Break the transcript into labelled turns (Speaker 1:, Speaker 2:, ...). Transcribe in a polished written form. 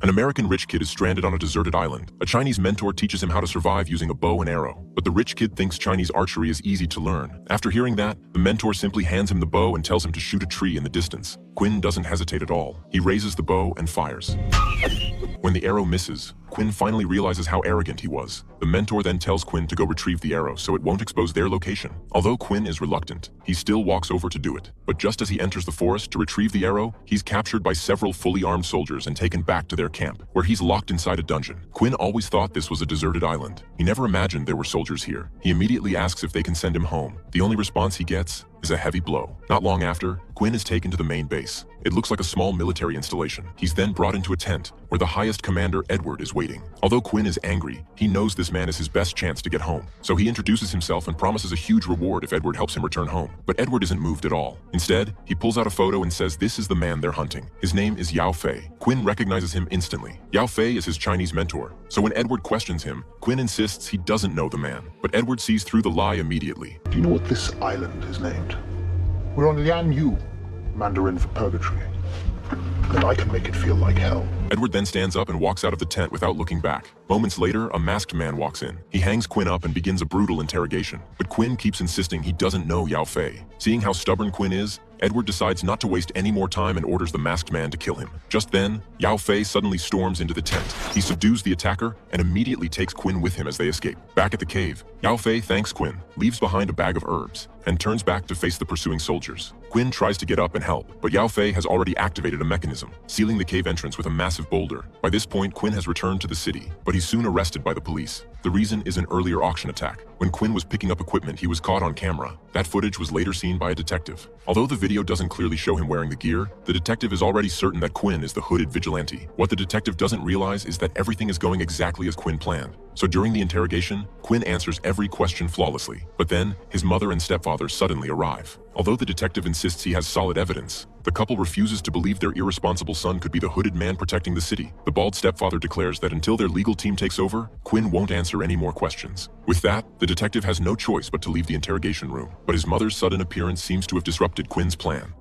Speaker 1: An American rich kid is stranded on a deserted island. A Chinese mentor teaches him how to survive using a bow and arrow. But the rich kid thinks Chinese archery is easy to learn. After hearing that, the mentor simply hands him the bow and tells him to shoot a tree in the distance. Quinn doesn't hesitate at all. He raises the bow and fires. When the arrow misses, Quinn finally realizes how arrogant he was. The mentor then tells Quinn to go retrieve the arrow so it won't expose their location. Although Quinn is reluctant, he still walks over to do it. But just as he enters the forest to retrieve the arrow, he's captured by several fully armed soldiers and taken back to their camp, where he's locked inside a dungeon. Quinn always thought this was a deserted island. He never imagined there were soldiers here. He immediately asks if they can send him home. The only response he gets is a heavy blow. Not long after, Quinn is taken to the main base. It looks like a small military installation. He's then brought into a tent, where the highest commander, Edward, is waiting. Although Quinn is angry, he knows this man is his best chance to get home. So he introduces himself and promises a huge reward if Edward helps him return home. But Edward isn't moved at all. Instead, he pulls out a photo and says this is the man they're hunting. His name is Yao Fei. Quinn recognizes him instantly. Yao Fei is his Chinese mentor. So when Edward questions him, Quinn insists he doesn't know the man. But Edward sees through the lie immediately.
Speaker 2: Do you know what this island is named? We're on Lian Yu, Mandarin for purgatory. And I can make it feel like hell.
Speaker 1: Edward then stands up and walks out of the tent without looking back. Moments later, a masked man walks in. He hangs Quinn up and begins a brutal interrogation. But Quinn keeps insisting he doesn't know Yao Fei. Seeing how stubborn Quinn is, Edward decides not to waste any more time and orders the masked man to kill him. Just then, Yao Fei suddenly storms into the tent. He subdues the attacker and immediately takes Quinn with him as they escape. Back at the cave, Yao Fei thanks Quinn, leaves behind a bag of herbs, and turns back to face the pursuing soldiers. Quinn tries to get up and help, but Yao Fei has already activated a mechanism, sealing the cave entrance with a massive boulder. By this point, Quinn has returned to the city, but he's soon arrested by the police. The reason is an earlier auction attack. When Quinn was picking up equipment, he was caught on camera. That footage was later seen by a detective. Although the video doesn't clearly show him wearing the gear, the detective is already certain that Quinn is the hooded vigilante. What the detective doesn't realize is that everything is going exactly as Quinn planned. So during the interrogation, Quinn answers every question flawlessly. But then, his mother and stepfather suddenly arrive. Although the detective insists he has solid evidence, the couple refuses to believe their irresponsible son could be the hooded man protecting the city. The bald stepfather declares that until their legal team takes over, Quinn won't answer any more questions. With that, the detective has no choice but to leave the interrogation room. But his mother's sudden appearance seems to have disrupted Quinn's plan.